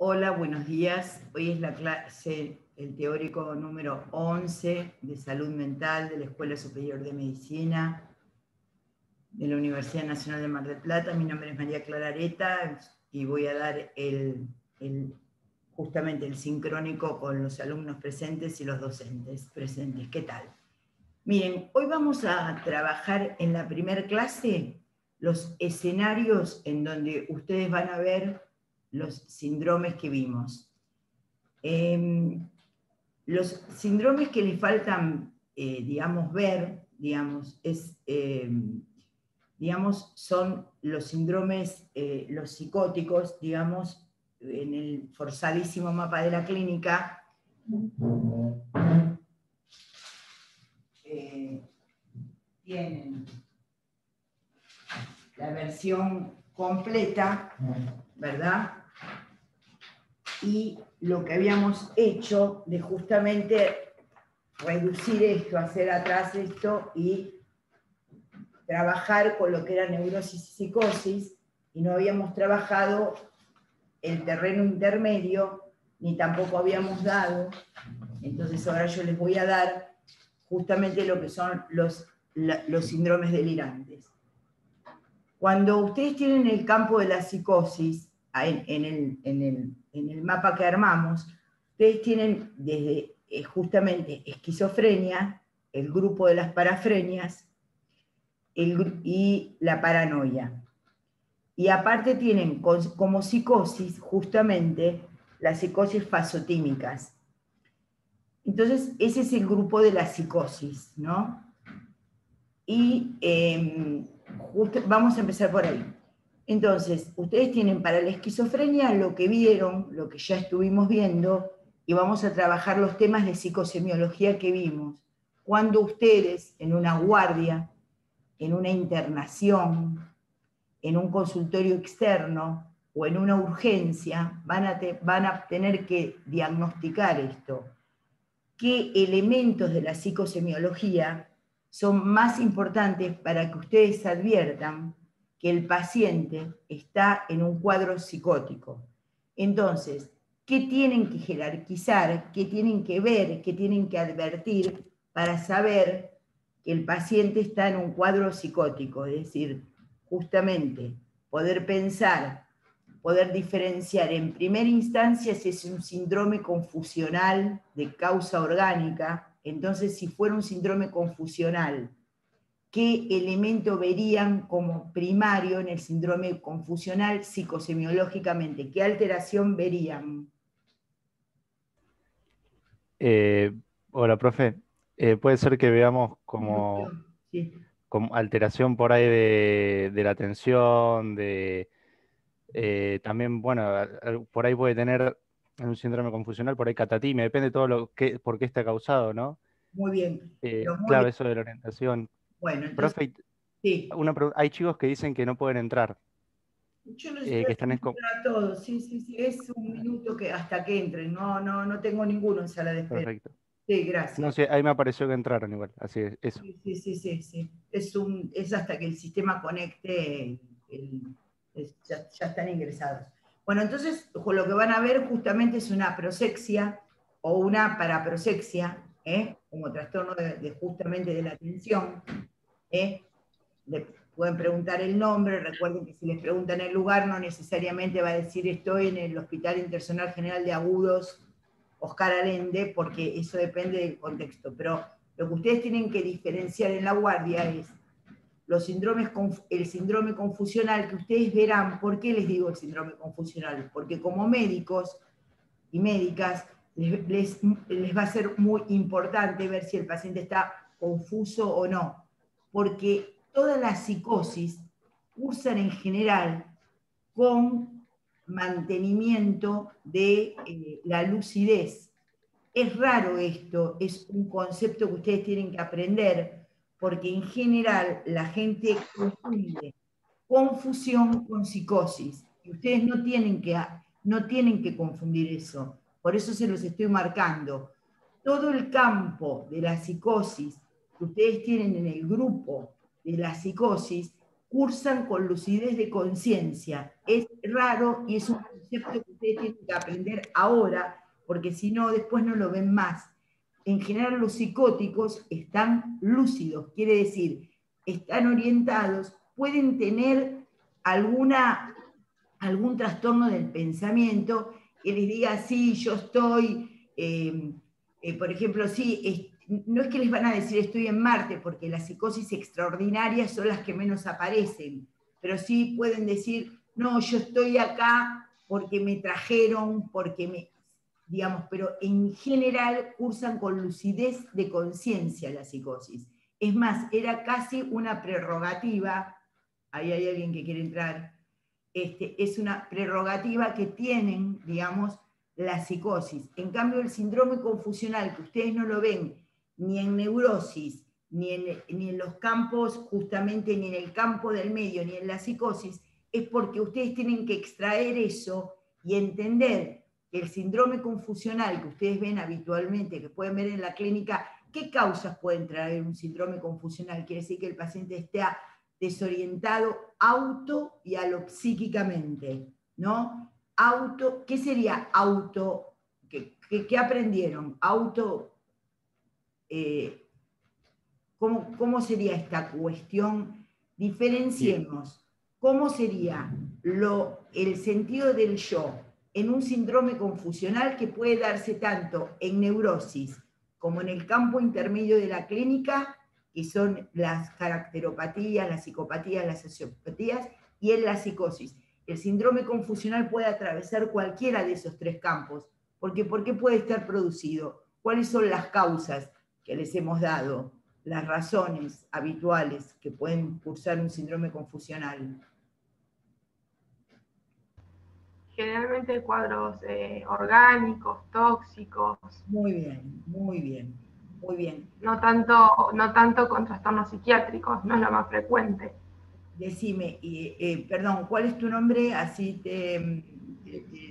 Hola, buenos días. Hoy es la clase, el teórico número 11 de Salud Mental de la Escuela Superior de Medicina de la Universidad Nacional de Mar del Plata. Mi nombre es María Clara Areta y voy a dar justamente el sincrónico con los alumnos presentes y los docentes presentes. ¿Qué tal? Miren, hoy vamos a trabajar en la primera clase los escenarios en donde ustedes van a ver los síndromes que vimos. Los síndromes que les faltan, ver, son los síndromes, los psicóticos, en el forzadísimo mapa de la clínica. Tienen la versión completa, ¿verdad? Y lo que habíamos hecho de justamente reducir esto, hacer atrás esto y trabajar con lo que era neurosis y psicosis, y no habíamos trabajado el terreno intermedio, ni tampoco habíamos dado. Entonces ahora yo les voy a dar justamente lo que son los síndromes delirantes. Cuando ustedes tienen el campo de la psicosis, en el mapa que armamos, ustedes tienen desde justamente esquizofrenia, el grupo de las parafrenias y la paranoia. Y aparte tienen como psicosis justamente las psicosis fasotímicas. Entonces ese es el grupo de la psicosis, ¿no? Y vamos a empezar por ahí. Entonces, ustedes tienen para la esquizofrenia lo que vieron, lo que ya estuvimos viendo, y vamos a trabajar los temas de psicosemiología que vimos. Cuando ustedes, en una guardia, en una internación, en un consultorio externo o en una urgencia, van a tener que diagnosticar esto. ¿Qué elementos de la psicosemiología son más importantes para que ustedes adviertan que el paciente está en un cuadro psicótico? Entonces, ¿qué tienen que jerarquizar? ¿Qué tienen que ver? ¿Qué tienen que advertir para saber que el paciente está en un cuadro psicótico? Es decir, justamente poder pensar, poder diferenciar en primera instancia si es un síndrome confusional de causa orgánica. Entonces, si fuera un síndrome confusional, ¿qué elemento verían como primario en el síndrome confusional psicosemiológicamente? ¿Qué alteración verían? Hola, profe. Puede ser que veamos como, Sí. como alteración por ahí de la atención, también, bueno, por ahí puede tener en un síndrome confusional, por ahí catatimia, depende de todo por qué está causado, ¿no? Muy bien, pero muy Claro, bien. eso de la orientación. Bueno, entonces, Profe, sí. hay chicos que dicen que no pueden entrar, Yo los estoy que están haciendo a todos, sí, sí, sí, es un minuto que hasta que entren, no tengo ninguno en sala de espera. perfecto. Sí, No gracias. sé, ahí me apareció que entraron igual, así es, eso. Sí, sí, sí, sí, sí. Es hasta que el sistema conecte, ya están ingresados. Bueno, entonces lo que van a ver justamente es una prosexia o una paraprosexia, como trastorno justamente de la atención. ¿eh? Le pueden preguntar el nombre, recuerden que si les preguntan el lugar no necesariamente va a decir estoy en el Hospital Internacional General de Agudos Oscar Allende, porque eso depende del contexto, pero lo que ustedes tienen que diferenciar en la guardia es el síndrome confusional, que ustedes verán. ¿Por qué les digo el síndrome confusional? Porque como médicos y médicas les va a ser muy importante ver si el paciente está confuso o no, porque todas las psicosis cursan en general con mantenimiento de la lucidez. Es raro esto, es un concepto que ustedes tienen que aprender, porque en general la gente confunde confusión con psicosis, y ustedes no tienen que confundir eso. Por eso se los estoy marcando. Todo el campo de la psicosis que ustedes tienen en el grupo de la psicosis cursan con lucidez de conciencia. Es raro y es un concepto que ustedes tienen que aprender ahora, porque si no, después no lo ven más. En general, los psicóticos están lúcidos, quiere decir, están orientados, pueden tener algún trastorno del pensamiento que les diga, sí, yo estoy, por ejemplo, sí, no es que les van a decir estoy en Marte, porque las psicosis extraordinarias son las que menos aparecen, pero sí pueden decir, no, yo estoy acá porque me trajeron, digamos, pero en general cursan con lucidez de conciencia la psicosis. Es más, era casi una prerrogativa, ahí hay alguien que quiere entrar, es una prerrogativa que tienen, digamos, la psicosis. En cambio, el síndrome confusional, que ustedes no lo ven ni en neurosis, ni en los campos, justamente, ni en el campo del medio, ni en la psicosis, es porque ustedes tienen que extraer eso y entender que el síndrome confusional que ustedes ven habitualmente, que pueden ver en la clínica, ¿qué causas pueden traer un síndrome confusional? Quiere decir que el paciente esté desorientado auto y alopsíquicamente, ¿no? Auto, ¿qué sería auto? ¿Qué aprendieron? Auto, ¿cómo sería esta cuestión? Diferenciemos, ¿cómo sería el sentido del yo en un síndrome confusional que puede darse tanto en neurosis como en el campo intermedio de la clínica, que son las caracteropatías, las psicopatías, las sociopatías, y en la psicosis? El síndrome confusional puede atravesar cualquiera de esos tres campos, porque ¿por qué puede estar producido? ¿Cuáles son las causas que les hemos dado? Las razones habituales que pueden cursar un síndrome confusional. Generalmente cuadros orgánicos, tóxicos. Muy bien, muy bien, muy bien. No tanto con trastornos psiquiátricos, no es lo más frecuente. Decime, perdón, ¿cuál es tu nombre? Así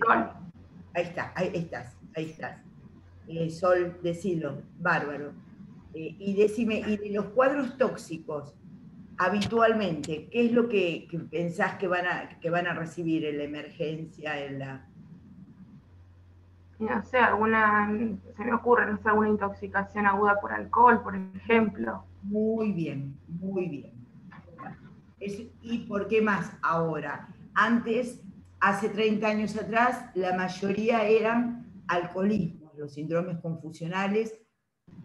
Sol. Ahí está, ahí estás. Sol, decilo, bárbaro. Y decime, y de los cuadros tóxicos, habitualmente, ¿qué es lo que pensás que van a recibir en la emergencia, en la... No sé, se me ocurre, no sé, alguna intoxicación aguda por alcohol, por ejemplo. Muy bien, muy bien. ¿Y por qué más ahora? Antes, hace 30 años atrás, la mayoría eran alcoholismos, los síndromes confusionales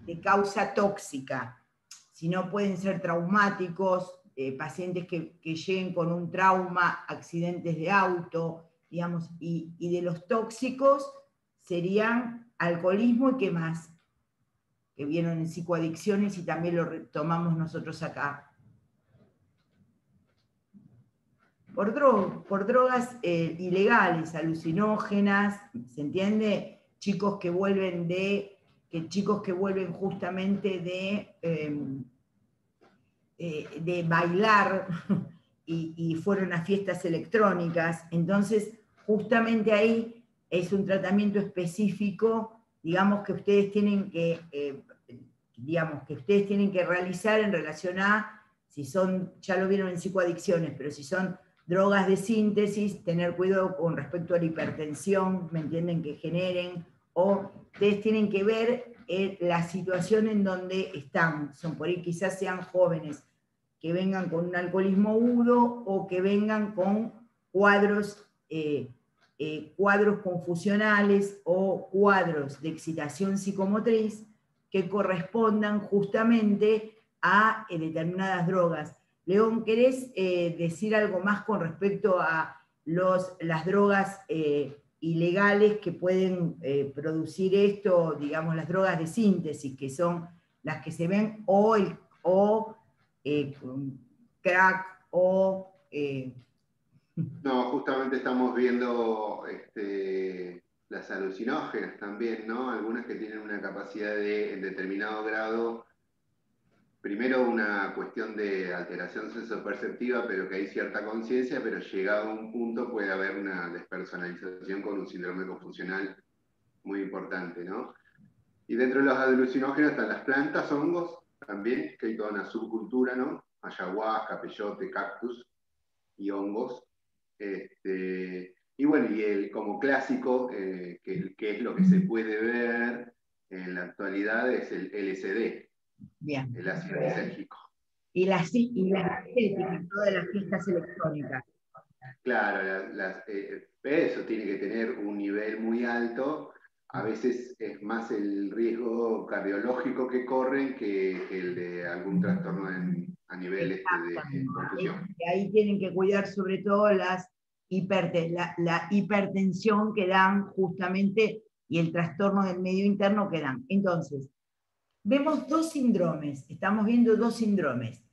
de causa tóxica. Si no, pueden ser traumáticos, pacientes que lleguen con un trauma, accidentes de auto, digamos, y de los tóxicos serían alcoholismo y qué más, que vieron en psicoadicciones y también lo retomamos nosotros acá. Por drogas ilegales, alucinógenas, ¿se entiende? Chicos que vuelven justamente de bailar y fueron a fiestas electrónicas. Entonces, justamente ahí es un tratamiento específico, digamos, que ustedes tienen que realizar en relación a, si son, ya lo vieron en psicoadicciones, pero si son drogas de síntesis, tener cuidado con respecto a la hipertensión, ¿me entienden?, que generen, o ustedes tienen que ver la situación en donde están, son por ahí quizás sean jóvenes que vengan con un alcoholismo agudo o que vengan con cuadros confusionales o cuadros de excitación psicomotriz que correspondan justamente a determinadas drogas. León, ¿querés decir algo más con respecto a las drogas ilegales que pueden producir esto, digamos, las drogas de síntesis, que son las que se ven, o crack, o... No, justamente estamos viendo las alucinógenas también, ¿no? Algunas que tienen una capacidad de, en determinado grado, primero una cuestión de alteración sensoperceptiva, pero que hay cierta conciencia, pero llegado a un punto puede haber una despersonalización con un síndrome confusional muy importante, ¿no? Y dentro de los alucinógenos están las plantas, hongos, también, que hay toda una subcultura, ¿no? ayahuasca, peyote, cactus y hongos. Y bueno, como clásico, que es lo que se puede ver en la actualidad, es el LSD, Bien. el ácido lisérgico. Y la estética, todas las fiestas electrónicas. Claro, eso tiene que tener un nivel muy alto. A veces es más el riesgo cardiológico que corren que el de algún trastorno a nivel de confusión. Ahí tienen que cuidar sobre todo la hipertensión que dan justamente y el trastorno del medio interno que dan. Entonces, vemos dos síndromes, estamos viendo dos síndromes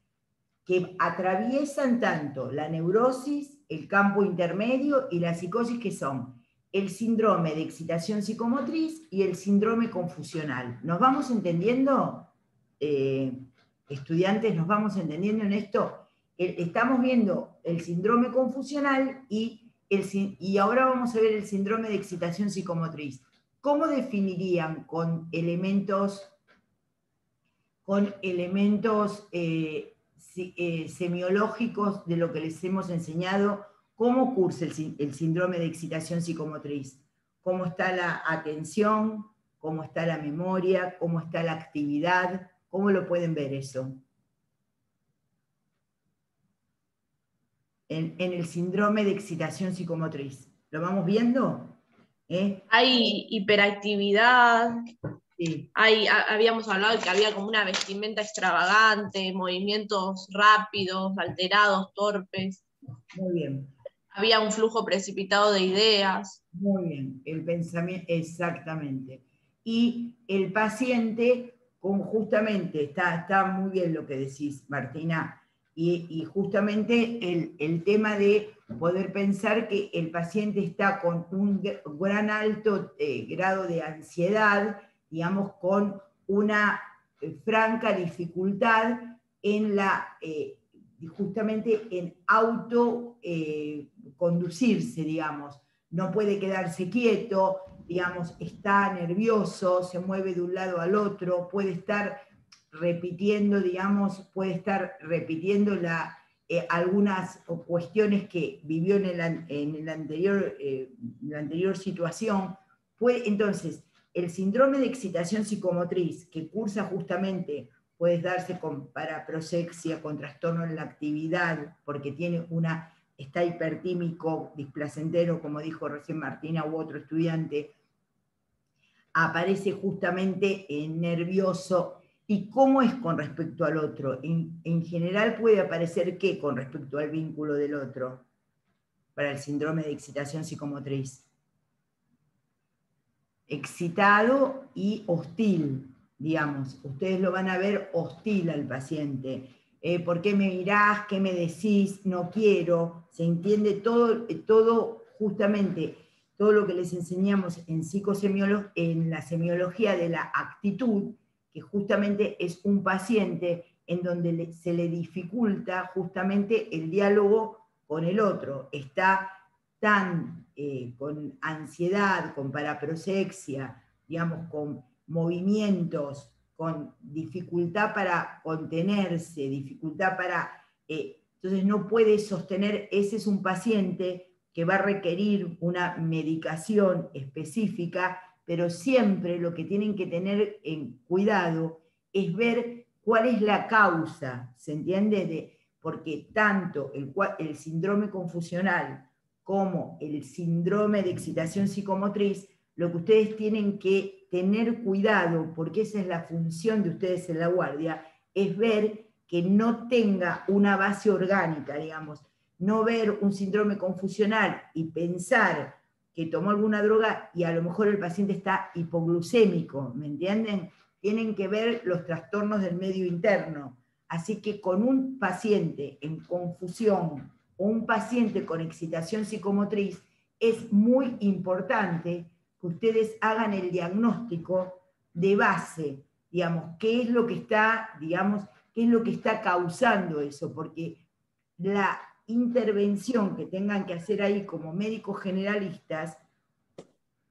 que atraviesan tanto la neurosis, el campo intermedio y la psicosis, que son el síndrome de excitación psicomotriz y el síndrome confusional. ¿Nos vamos entendiendo, estudiantes? ¿Nos vamos entendiendo en esto? Estamos viendo el síndrome confusional y ahora vamos a ver el síndrome de excitación psicomotriz. ¿Cómo definirían con elementos semiológicos de lo que les hemos enseñado, cómo cursa el síndrome de excitación psicomotriz? ¿Cómo está la atención? ¿Cómo está la memoria? ¿Cómo está la actividad? ¿Cómo lo pueden ver eso? En el síndrome de excitación psicomotriz. ¿Lo vamos viendo? Hay hiperactividad. Sí. Habíamos hablado de que había como una vestimenta extravagante, movimientos rápidos, alterados, torpes. Muy bien. Había un flujo precipitado de ideas. Muy bien, el pensamiento, exactamente. Y el paciente, justamente, está muy bien lo que decís, Martina, y justamente el tema de poder pensar que el paciente está con un gran alto grado de ansiedad, digamos, con una franca dificultad en justamente en autoconducirse, digamos. No puede quedarse quieto, digamos, está nervioso, se mueve de un lado al otro, puede estar repitiendo, digamos, algunas cuestiones que vivió en la anterior situación. Entonces, el síndrome de excitación psicomotriz, que cursa justamente, puede darse con paraprosexia, con trastorno en la actividad, porque está hipertímico, displacentero, como dijo recién Martina u otro estudiante, aparece justamente nervioso. ¿Y cómo es con respecto al otro? En general puede aparecer ¿qué con respecto al vínculo del otro para el síndrome de excitación psicomotriz? Excitado y hostil, digamos. Ustedes lo van a ver hostil al paciente. ¿Por qué me mirás? ¿Qué me decís? No quiero. Se entiende todo justamente, todo lo que les enseñamos en la semiología de la actitud, que justamente es un paciente en donde se le dificulta justamente el diálogo con el otro. Está tan con ansiedad, con paraprosexia, digamos, con movimientos, con dificultad para contenerse, dificultad para... entonces no puede sostener, ese es un paciente que va a requerir una medicación específica, pero siempre lo que tienen que tener en cuidado es ver cuál es la causa, ¿se entiende? Porque tanto el síndrome confusional como el síndrome de excitación psicomotriz, lo que ustedes tienen que tener cuidado, porque esa es la función de ustedes en la guardia, es ver que no tenga una base orgánica, digamos, no ver un síndrome confusional y pensar que tomó alguna droga y a lo mejor el paciente está hipoglucémico, ¿me entienden? Tienen que ver los trastornos del medio interno. Así que con un paciente en confusión o un paciente con excitación psicomotriz, es muy importante que ustedes hagan el diagnóstico de base, digamos, qué es lo que está causando eso, porque la intervención que tengan que hacer ahí como médicos generalistas,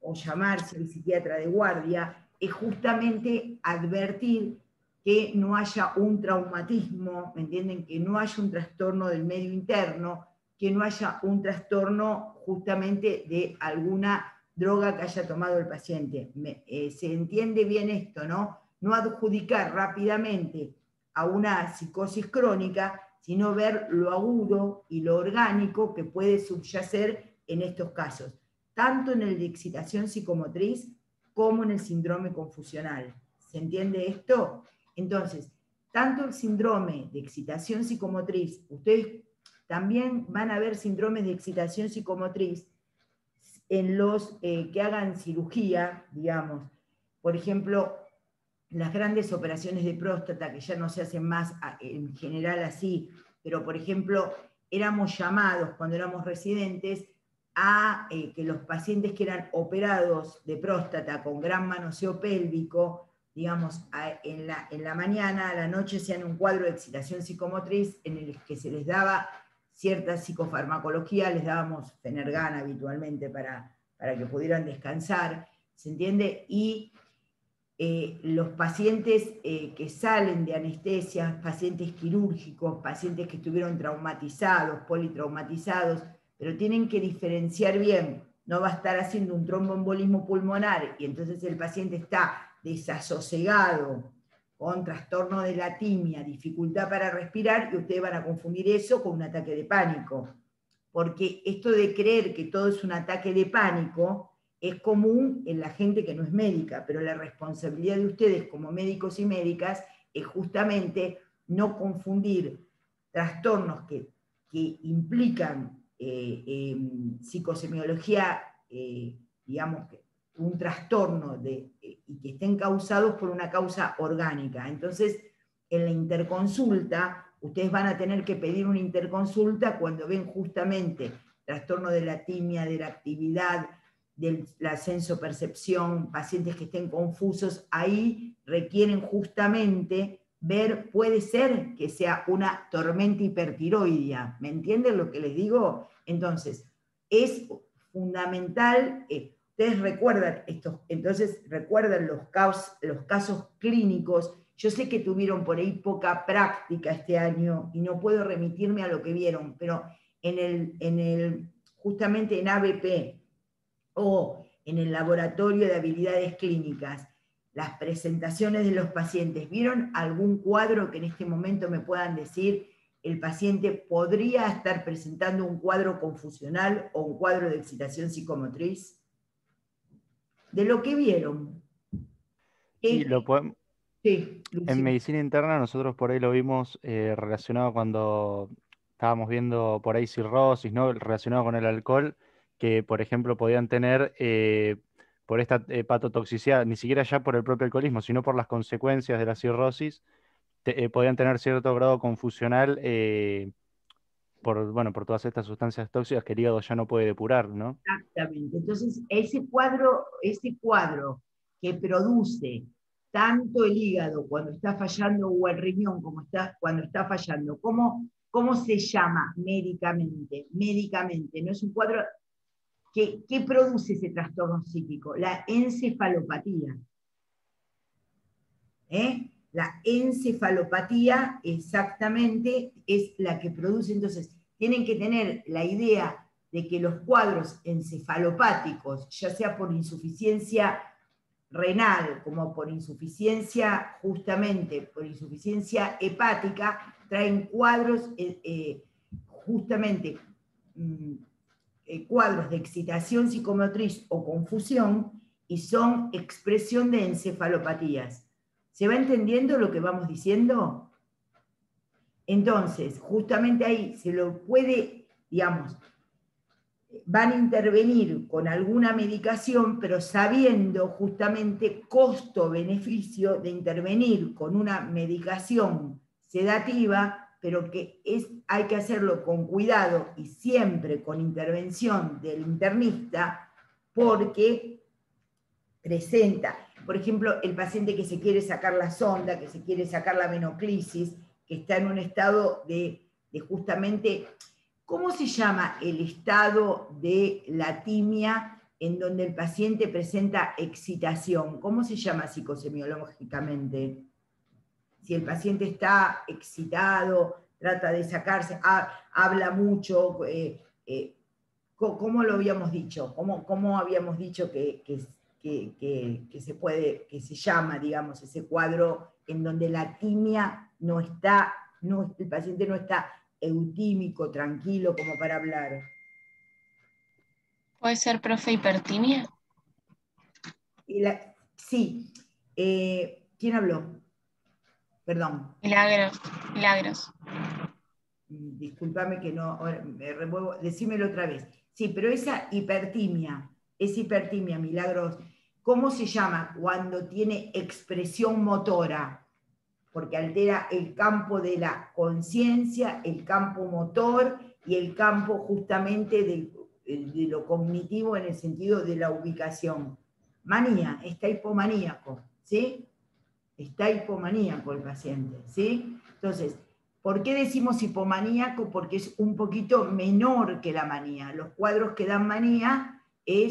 o llamarse al psiquiatra de guardia, es justamente advertir que no haya un traumatismo, ¿me entienden? Que no haya un trastorno del medio interno, que no haya un trastorno justamente de alguna droga que haya tomado el paciente. Se entiende bien esto, ¿no? No adjudicar rápidamente a una psicosis crónica, sino ver lo agudo y lo orgánico que puede subyacer en estos casos, tanto en el de excitación psicomotriz como en el síndrome confusional. ¿Se entiende esto? Entonces, tanto el síndrome de excitación psicomotriz, ustedes también van a ver síndromes de excitación psicomotriz en los que hagan cirugía, digamos, por ejemplo, las grandes operaciones de próstata, que ya no se hacen más en general así, pero por ejemplo, éramos llamados cuando éramos residentes a que los pacientes que eran operados de próstata con gran manoseo pélvico, digamos, en la mañana, a la noche, hacían un cuadro de excitación psicomotriz en el que se les daba cierta psicofarmacología, les dábamos Fenergan habitualmente para que pudieran descansar, ¿se entiende? Y los pacientes que salen de anestesia, pacientes quirúrgicos, pacientes que estuvieron traumatizados, politraumatizados, pero tienen que diferenciar bien, no va a estar haciendo un tromboembolismo pulmonar y entonces el paciente está desasosegado, con trastorno de la atimia, dificultad para respirar, y ustedes van a confundir eso con un ataque de pánico. Porque esto de creer que todo es un ataque de pánico es común en la gente que no es médica, pero la responsabilidad de ustedes como médicos y médicas es justamente no confundir trastornos que implican psicosemiología, digamos, un trastorno y que estén causados por una causa orgánica. Entonces, en la interconsulta, ustedes van a tener que pedir una interconsulta cuando ven justamente trastorno de la atimia, de la actividad, de la sensopercepción, pacientes que estén confusos, ahí requieren justamente ver, puede ser que sea una tormenta hipertiroidea, ¿me entienden lo que les digo? Entonces, es fundamental, ustedes recuerdan estos, entonces recuerdan los casos clínicos. Yo sé que tuvieron por ahí poca práctica este año y no puedo remitirme a lo que vieron, pero justamente en ABP o en el laboratorio de habilidades clínicas, las presentaciones de los pacientes, ¿vieron algún cuadro que en este momento me puedan decir el paciente podría estar presentando un cuadro confusional o un cuadro de excitación psicomotriz? De lo que vieron. Sí, lo podemos. Sí, En medicina interna nosotros por ahí lo vimos relacionado cuando estábamos viendo por ahí cirrosis, ¿no? Relacionado con el alcohol, que por ejemplo podían tener por esta hepatotoxicidad, ni siquiera ya por el propio alcoholismo, sino por las consecuencias de la cirrosis, podían tener cierto grado confusional por todas estas sustancias tóxicas que el hígado ya no puede depurar, ¿no? Exactamente. Entonces, ese cuadro que produce tanto el hígado cuando está fallando o el riñón cuando está fallando, ¿cómo se llama médicamente? Médicamente, no es un cuadro que produce ese trastorno psíquico, la encefalopatía. La encefalopatía exactamente es la que produce, entonces tienen que tener la idea de que los cuadros encefalopáticos, ya sea por insuficiencia renal como por insuficiencia, justamente por insuficiencia hepática, traen cuadros justamente cuadros de excitación psicomotriz o confusión y son expresión de encefalopatías. ¿Se va entendiendo lo que vamos diciendo? Entonces, justamente ahí se lo puede, digamos, van a intervenir con alguna medicación, pero sabiendo justamente costo-beneficio de intervenir con una medicación sedativa, pero que hay que hacerlo con cuidado y siempre con intervención del internista, porque presenta, por ejemplo, el paciente que se quiere sacar la sonda, que se quiere sacar la venoclisis, que está en un estado de justamente, ¿cómo se llama el estado de la timia en donde el paciente presenta excitación? ¿Cómo se llama psicosemiológicamente? Si el paciente está excitado, trata de sacarse, habla mucho, ¿cómo lo habíamos dicho? ¿Cómo habíamos dicho que se puede, que se llama, digamos, ese cuadro en donde la timia no está, el paciente no está eutímico, tranquilo, como para hablar? ¿Puede ser, profe, hipertimia? Sí. ¿Quién habló? Perdón. Milagros. Discúlpame que no, ahora me remuevo, decímelo otra vez. Sí, pero esa hipertimia, Milagros, ¿cómo se llama cuando tiene expresión motora? Porque altera el campo de la conciencia, el campo motor y el campo justamente de lo cognitivo en el sentido de la ubicación. Manía, está hipomaníaco, ¿sí? Está hipomaníaco el paciente, ¿sí? Entonces, ¿por qué decimos hipomaníaco? Porque es un poquito menor que la manía. Los cuadros que dan manía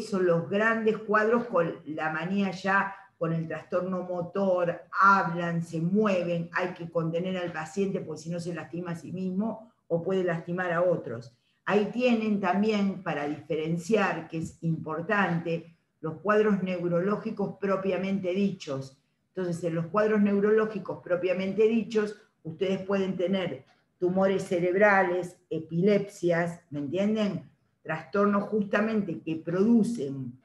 son los grandes cuadros con la manía ya con el trastorno motor, hablan, se mueven, hay que contener al paciente porque si no se lastima a sí mismo o puede lastimar a otros. Ahí tienen también, para diferenciar, que es importante, los cuadros neurológicos propiamente dichos. Entonces, en los cuadros neurológicos propiamente dichos, ustedes pueden tener tumores cerebrales, epilepsias, ¿me entienden? Trastornos justamente que producen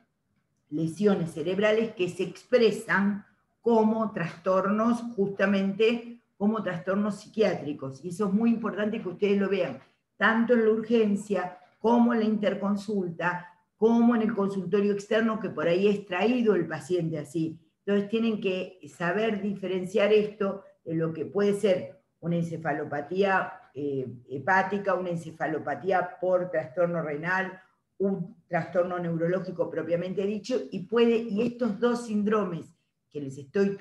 lesiones cerebrales que se expresan como trastornos, justamente como trastornos psiquiátricos. Y eso es muy importante que ustedes lo vean, tanto en la urgencia como en la interconsulta, como en el consultorio externo, que por ahí es traído el paciente así. Entonces tienen que saber diferenciar esto de lo que puede ser una encefalopatía hepática, una encefalopatía por trastorno renal, un trastorno neurológico propiamente dicho, y estos dos síndromes que les estoy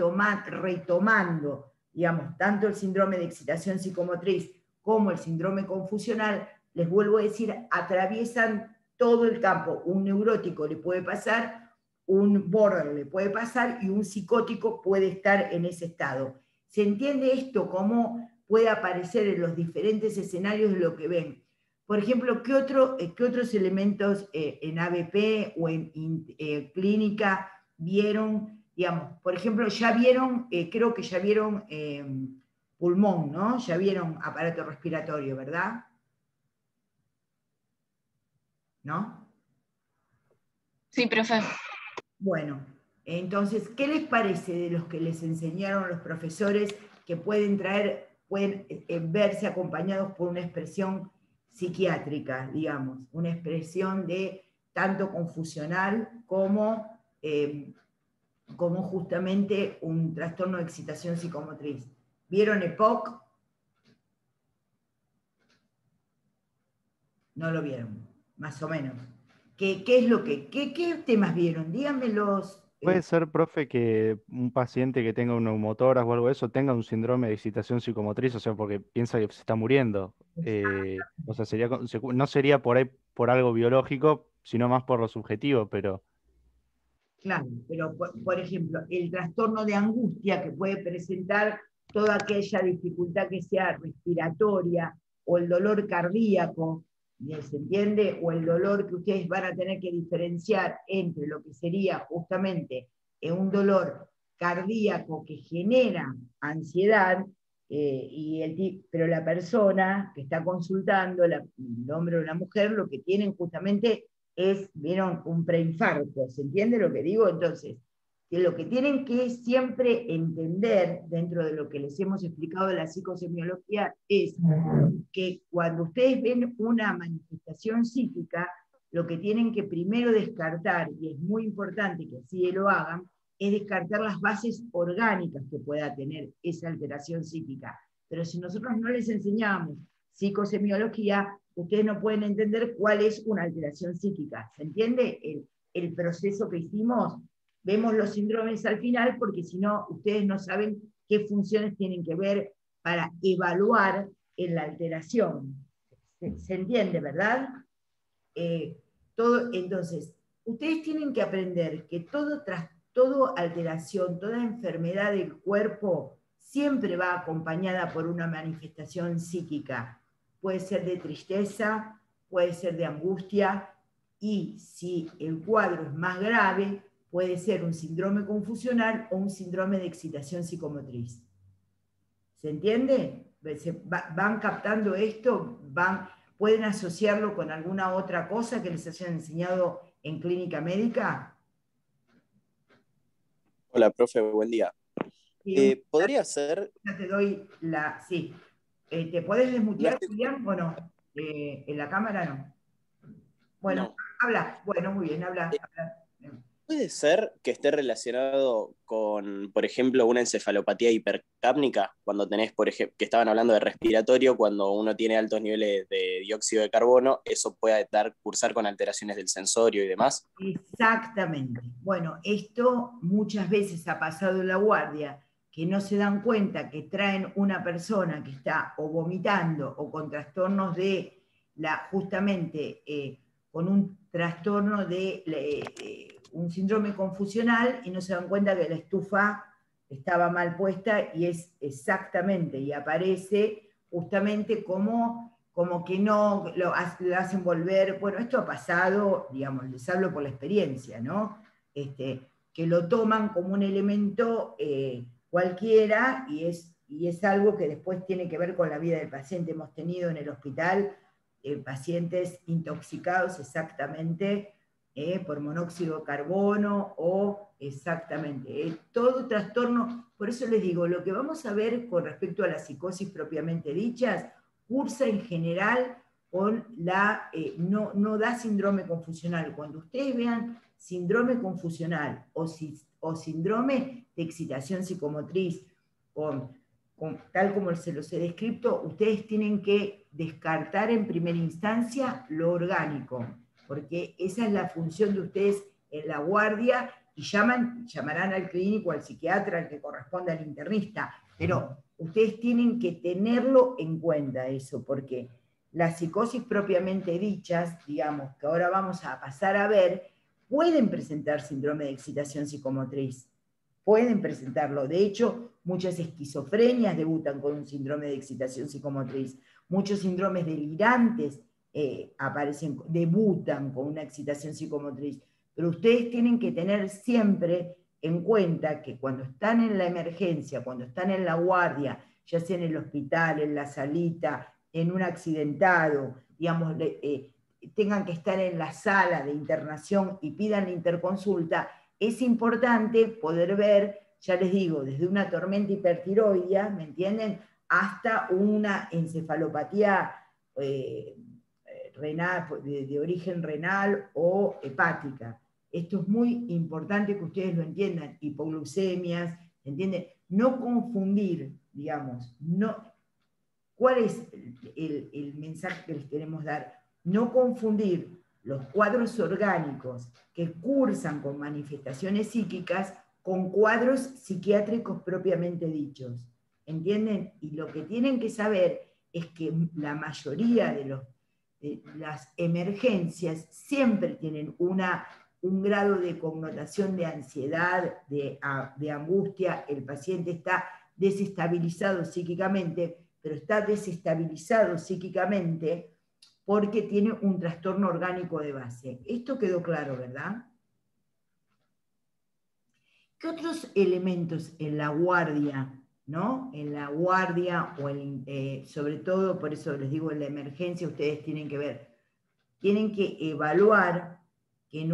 retomando, digamos, tanto el síndrome de excitación psicomotriz como el síndrome confusional, les vuelvo a decir, atraviesan todo el campo. Un neurótico le puede pasar, un border le puede pasar y un psicótico puede estar en ese estado. ¿Se entiende esto? ¿Cómo puede aparecer en los diferentes escenarios de lo que ven? Por ejemplo, ¿qué otros elementos en ABP o en clínica vieron? Digamos, por ejemplo, ya vieron, creo que ya vieron pulmón, ¿no? Ya vieron aparato respiratorio, ¿verdad? ¿No? Sí, profe. Bueno, entonces, ¿qué les parece de los que les enseñaron los profesores que pueden verse acompañados por una expresión psiquiátrica, digamos, una expresión de tanto confusional como justamente un trastorno de excitación psicomotriz? ¿Vieron EPOC? No lo vieron, más o menos. ¿Qué temas vieron? Díganmelos. ¿Puede ser, profe, que un paciente que tenga un neumotórax o algo de eso tenga un síndrome de excitación psicomotriz? O sea, porque piensa que se está muriendo. O sea, no sería por ahí por algo biológico, sino más por lo subjetivo, pero... Claro, pero por ejemplo, el trastorno de angustia que puede presentar toda aquella dificultad que sea respiratoria o el dolor cardíaco, ¿se entiende? O el dolor que ustedes van a tener que diferenciar entre lo que sería justamente un dolor cardíaco que genera ansiedad, pero la persona que está consultando, el hombre o la mujer, lo que tienen justamente vieron, un preinfarto, ¿se entiende lo que digo? Entonces, que lo que tienen que siempre entender, dentro de lo que les hemos explicado de la psicosemiología, es que cuando ustedes ven una manifestación psíquica, lo que tienen que primero descartar, y es muy importante que así lo hagan, es descartar las bases orgánicas que pueda tener esa alteración psíquica. Pero si nosotros no les enseñamos psicosemiología, ustedes no pueden entender cuál es una alteración psíquica. ¿Se entiende el proceso que hicimos? Vemos los síndromes al final porque si no, ustedes no saben qué funciones tienen que ver para evaluar en la alteración. ¿Se entiende, verdad? Entonces, ustedes tienen que aprender que toda alteración, toda enfermedad del cuerpo siempre va acompañada por una manifestación psíquica. Puede ser de tristeza, puede ser de angustia, y si el cuadro es más grave, puede ser un síndrome confusional o un síndrome de excitación psicomotriz. ¿Se entiende? ¿Van captando esto? ¿Pueden asociarlo con alguna otra cosa que les hayan enseñado en clínica médica? Hola, profe, buen día. Sí, ¿Podría ser? ya te doy la... Sí. ¿Te podés desmutear, Julián, o no? ¿En la cámara no? Bueno, No. habla. Bueno, muy bien, habla. ¿Puede ser que esté relacionado con, por ejemplo, una encefalopatía hipercápnica? Cuando tenés, por ejemplo, que estaban hablando de respiratorio, cuando uno tiene altos niveles de dióxido de carbono, eso puede cursar con alteraciones del sensorio y demás. Exactamente. Bueno, esto muchas veces ha pasado en la guardia, que no se dan cuenta que traen una persona que está o vomitando o con trastornos de justamente con un trastorno de un síndrome confusional, y no se dan cuenta que la estufa estaba mal puesta, y es exactamente, y aparece justamente como que no lo hacen volver. Bueno, esto ha pasado, digamos, les hablo por la experiencia, ¿no? Que lo toman como un elemento cualquiera, y es algo que después tiene que ver con la vida del paciente. Hemos tenido en el hospital pacientes intoxicados exactamente por monóxido de carbono o exactamente todo trastorno. Por eso les digo, lo que vamos a ver con respecto a la psicosis propiamente dichas, cursa en general con no da síndrome confusional. Cuando ustedes vean síndrome confusional o síndrome de excitación psicomotriz, tal como se los he descrito, ustedes tienen que descartar en primera instancia lo orgánico, porque esa es la función de ustedes en la guardia, y llamarán al clínico, al psiquiatra, al que corresponda, al internista, pero ustedes tienen que tenerlo en cuenta eso, porque las psicosis propiamente dichas, digamos, que ahora vamos a pasar a ver, pueden presentar síndrome de excitación psicomotriz, pueden presentarlo. De hecho, muchas esquizofrenias debutan con un síndrome de excitación psicomotriz, muchos síndromes delirantes debutan con una excitación psicomotriz, pero ustedes tienen que tener siempre en cuenta que cuando están en la emergencia, cuando están en la guardia, ya sea en el hospital, en la salita, en un accidentado, digamos, tengan que estar en la sala de internación y pidan la interconsulta, es importante poder ver, ya les digo, desde una tormenta hipertiroidea, ¿me entienden?, hasta una encefalopatía renal, de origen renal o hepática. Esto es muy importante que ustedes lo entiendan. Hipoglucemias, ¿entienden? No confundir, digamos, ¿cuál es el mensaje que les queremos dar? No confundir los cuadros orgánicos que cursan con manifestaciones psíquicas con cuadros psiquiátricos propiamente dichos. ¿Entienden? Y lo que tienen que saber es que la mayoría de las emergencias siempre tienen un grado de connotación de ansiedad, de angustia. El paciente está desestabilizado psíquicamente, pero está desestabilizado psíquicamente porque tiene un trastorno orgánico de base. Esto quedó claro, ¿verdad? ¿Qué otros elementos en la guardia, ¿no? En la guardia, o sobre todo, por eso les digo, en la emergencia, ustedes tienen que ver, tienen que evaluar que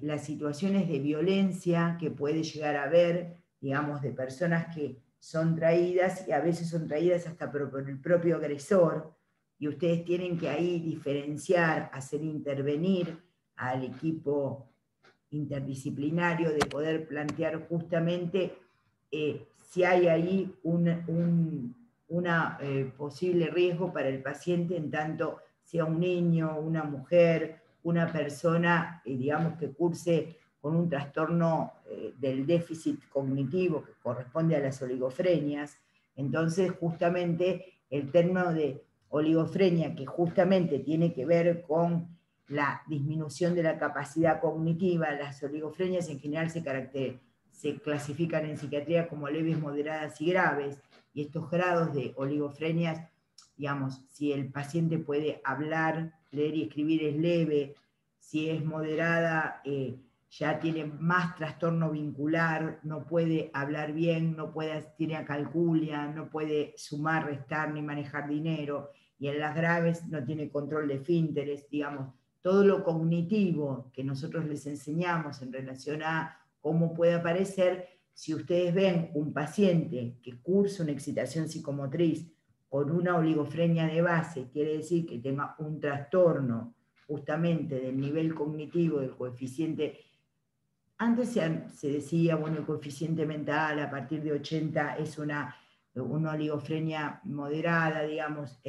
las situaciones de violencia que puede llegar a haber, digamos, de personas que son traídas, y a veces son traídas hasta por el propio agresor, y ustedes tienen que ahí diferenciar, hacer intervenir al equipo interdisciplinario, de poder plantear justamente si hay ahí un posible riesgo para el paciente, en tanto sea un niño, una mujer, una persona, digamos, que curse con un trastorno del déficit cognitivo que corresponde a las oligofrenias. Entonces, justamente el término de oligofrenia, que justamente tiene que ver con la disminución de la capacidad cognitiva, las oligofrenias en general se clasifican en psiquiatría como leves, moderadas y graves, y estos grados de oligofrenias, digamos, si el paciente puede hablar, leer y escribir es leve, si es moderada, ya tiene más trastorno vincular, no puede hablar bien, tiene acalculia, no puede sumar, restar ni manejar dinero, y en las graves no tiene control de esfínteres, digamos, todo lo cognitivo que nosotros les enseñamos en relación a cómo puede aparecer, si ustedes ven un paciente que cursa una excitación psicomotriz con una oligofrenia de base, quiere decir que tenga un trastorno justamente del nivel cognitivo, del coeficiente. Antes se decía, bueno, el coeficiente mental a partir de 80 es una oligofrenia moderada, digamos,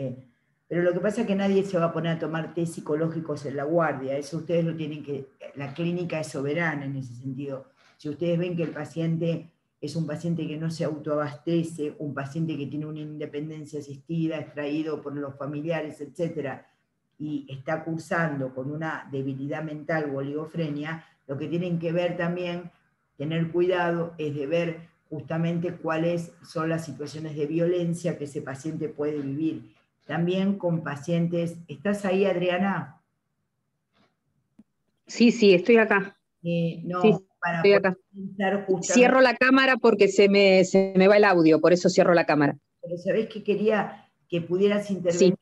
pero lo que pasa es que nadie se va a poner a tomar test psicológicos en la guardia, eso ustedes lo tienen que, la clínica es soberana en ese sentido. Si ustedes ven que el paciente es un paciente que no se autoabastece, un paciente que tiene una independencia asistida, extraído por los familiares, etcétera, y está cursando con una debilidad mental o oligofrenia, lo que tienen que ver también, tener cuidado, es de ver justamente cuáles son las situaciones de violencia que ese paciente puede vivir. También con pacientes. ¿Estás ahí, Adriana? Sí, estoy acá. No, sí, para estoy acá. pensar justamente. Cierro la cámara porque se me va el audio, por eso cierro la cámara. Pero ¿sabés que quería que pudieras intervenir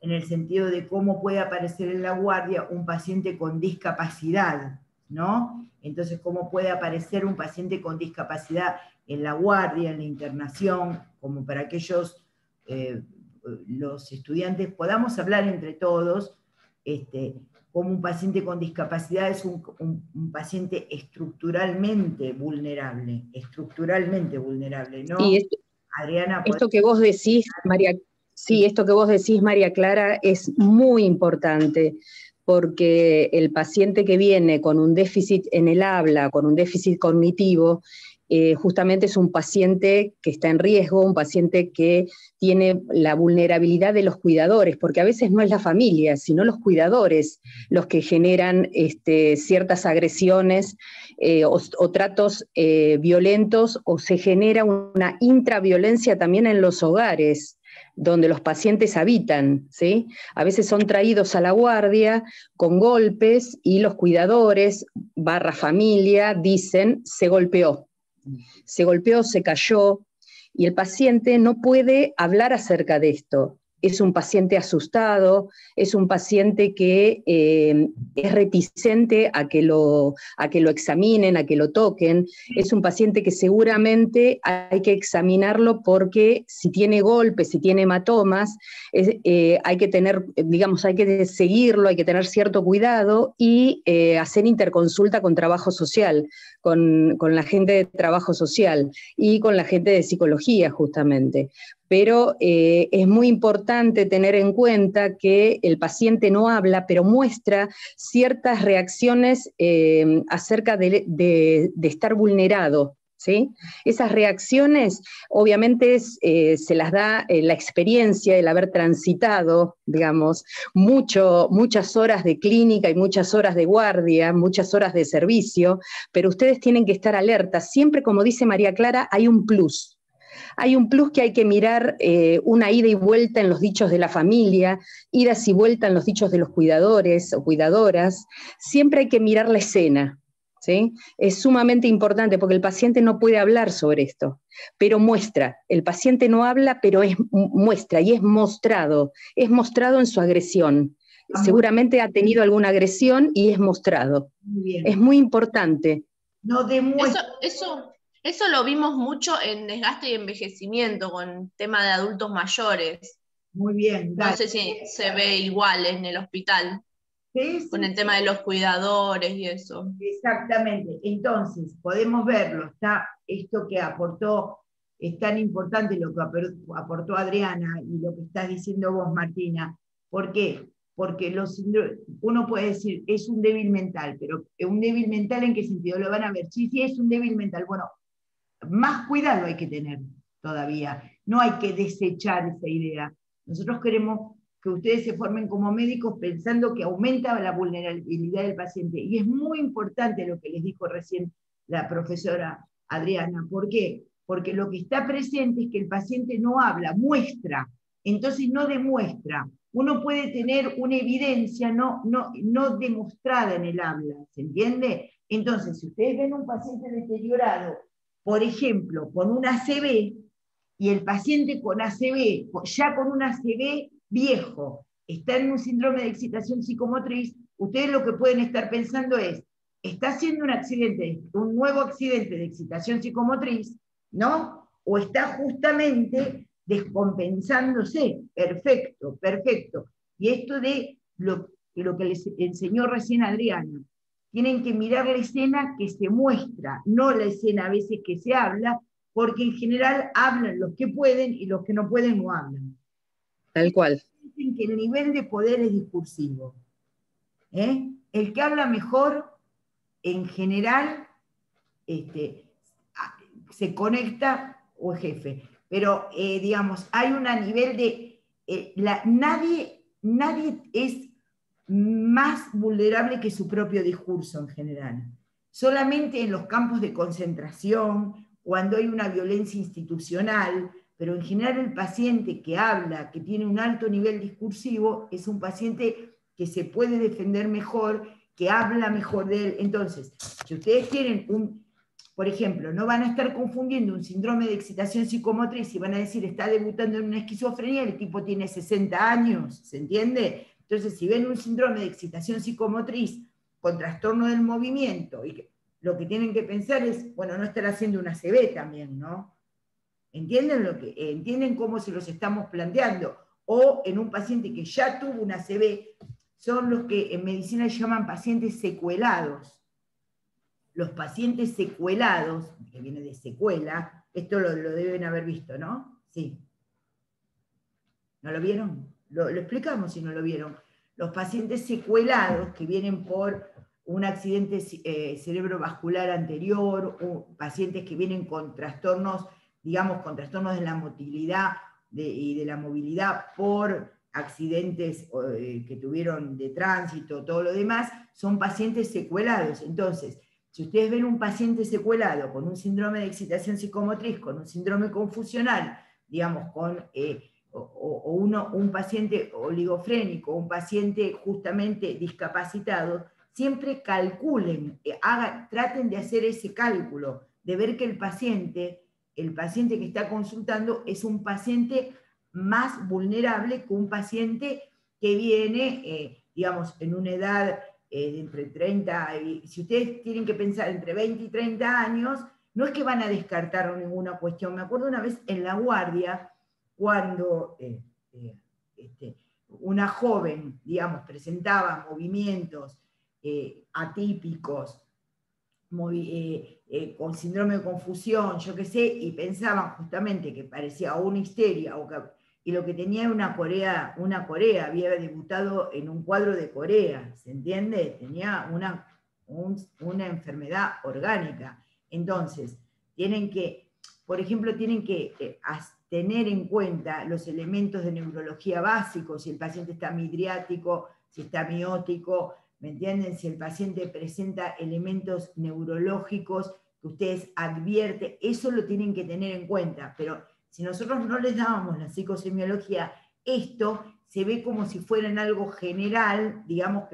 en el sentido de cómo puede aparecer en la guardia un paciente con discapacidad, ¿no? Entonces, ¿cómo puede aparecer un paciente con discapacidad en la guardia, en la internación, como para que ellos, los estudiantes, podamos hablar entre todos, como un paciente con discapacidad es un paciente estructuralmente vulnerable, ¿no? Sí, Adriana, esto que vos decís, María, sí, esto que vos decís, María Clara, es muy importante, porque el paciente que viene con un déficit en el habla, con un déficit cognitivo, justamente es un paciente que está en riesgo, un paciente que tiene la vulnerabilidad de los cuidadores, porque a veces no es la familia, sino los cuidadores los que generan ciertas agresiones o tratos violentos, o se genera una intraviolencia también en los hogares donde los pacientes habitan, ¿sí? A veces son traídos a la guardia con golpes y los cuidadores / familia dicen, se golpeó, se cayó, y el paciente no puede hablar acerca de esto. Es un paciente asustado, es un paciente que es reticente a que lo examinen, a que lo toquen, es un paciente que seguramente hay que examinarlo porque si tiene golpes, si tiene hematomas, hay que tener, digamos, hay que seguirlo, hay que tener cierto cuidado y hacer interconsulta con trabajo social, con la gente de trabajo social y con la gente de psicología justamente. Pero es muy importante tener en cuenta que el paciente no habla, pero muestra ciertas reacciones acerca de estar vulnerado, ¿sí? Esas reacciones obviamente se las da la experiencia, el haber transitado, digamos, muchas horas de clínica y muchas horas de guardia, muchas horas de servicio, pero ustedes tienen que estar alertas. Siempre, como dice María Clara, hay un plus. Hay un plus que hay que mirar, una ida y vuelta en los dichos de la familia, idas y vueltas en los dichos de los cuidadores o cuidadoras. Siempre hay que mirar la escena, ¿sí? Es sumamente importante porque el paciente no puede hablar sobre esto, pero muestra. El paciente no habla, pero muestra y es mostrado en su agresión. Seguramente ha tenido alguna agresión y es mostrado. Es muy importante. No demuestra. Eso lo vimos mucho en desgaste y envejecimiento con tema de adultos mayores. Muy bien. No sé si se ve igual en el hospital, sí, con el tema de los cuidadores y eso. Exactamente. Entonces, podemos verlo. Está esto que aportó, es tan importante lo que aportó Adriana y lo que estás diciendo vos, Martina. ¿Por qué? Porque uno puede decir, es un débil mental, pero ¿un débil mental en qué sentido? Lo van a ver. Sí, es un débil mental. Bueno, más cuidado hay que tener todavía. No hay que desechar esa idea. Nosotros queremos que ustedes se formen como médicos pensando que aumenta la vulnerabilidad del paciente. Y es muy importante lo que les dijo recién la profesora Adriana. ¿Por qué? Porque lo que está presente es que el paciente no habla, muestra, entonces no demuestra. Uno puede tener una evidencia no demostrada en el habla, ¿se entiende? Entonces, si ustedes ven un paciente deteriorado, por ejemplo, con un ACV, y el paciente con ACV, ya con un ACV viejo, está en un síndrome de excitación psicomotriz, ustedes lo que pueden estar pensando es, está haciendo un nuevo accidente de excitación psicomotriz, ¿no? O está justamente descompensándose. Perfecto, perfecto. Y esto de lo que les enseñó recién Adriana, tienen que mirar la escena que se muestra, no la escena a veces que se habla, porque en general hablan los que pueden y los que no pueden no hablan. Tal cual. Dicen que el nivel de poder es discursivo. El que habla mejor, en general, se conecta o es jefe. Pero, digamos, hay un nivel de... nadie es más vulnerable que su propio discurso en general. Solamente en los campos de concentración, cuando hay una violencia institucional, pero en general el paciente que habla, que tiene un alto nivel discursivo, es un paciente que se puede defender mejor, que habla mejor de él. Entonces, si ustedes tienen por ejemplo, no van a estar confundiendo un síndrome de excitación psicomotriz y van a decir, está debutando en una esquizofrenia, el tipo tiene 60 años, ¿se entiende? Entonces, si ven un síndrome de excitación psicomotriz con trastorno del movimiento, lo que tienen que pensar es, bueno, no estar haciendo una ACV también, ¿no? ¿Entienden cómo se los estamos planteando? O en un paciente que ya tuvo una ACV, son los que en medicina llaman pacientes secuelados. Los pacientes secuelados, que viene de secuela, esto lo deben haber visto, ¿no? Sí. ¿No lo vieron? Lo explicamos si no lo vieron. Los pacientes secuelados que vienen por un accidente cerebrovascular anterior, o pacientes que vienen con trastornos, digamos, con trastornos de la motilidad y de la movilidad por accidentes que tuvieron de tránsito, todo lo demás, son pacientes secuelados. Entonces, si ustedes ven un paciente secuelado con un síndrome de excitación psicomotriz, con un síndrome confusional, digamos, un paciente oligofrénico, un paciente justamente discapacitado, siempre calculen, traten de hacer ese cálculo, de ver que el paciente que está consultando es un paciente más vulnerable que un paciente que viene, digamos, en una edad entre 30 y, si ustedes tienen que pensar entre 20 y 30 años, no es que van a descartar ninguna cuestión. Me acuerdo una vez en La Guardia, cuando una joven, digamos, presentaba movimientos atípicos, con síndrome de confusión, yo qué sé, y pensaban justamente que parecía una histeria, y lo que tenía era una Corea, había debutado en un cuadro de Corea, ¿se entiende? Tenía una enfermedad orgánica. Entonces, por ejemplo, tienen que tener en cuenta los elementos de neurología básicos, si el paciente está midriático, si está miótico, ¿me entienden? Si el paciente presenta elementos neurológicos que ustedes advierten, eso lo tienen que tener en cuenta, pero si nosotros no les dábamos la psicosemiología, esto se ve como si fuera en algo general, digamos,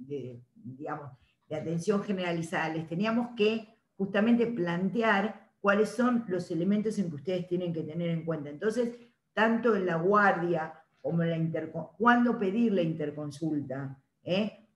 de atención generalizada. Les teníamos que justamente plantear cuáles son los elementos en que ustedes tienen que tener en cuenta. Entonces, tanto en La Guardia como en ¿cuándo pedir la interconsulta?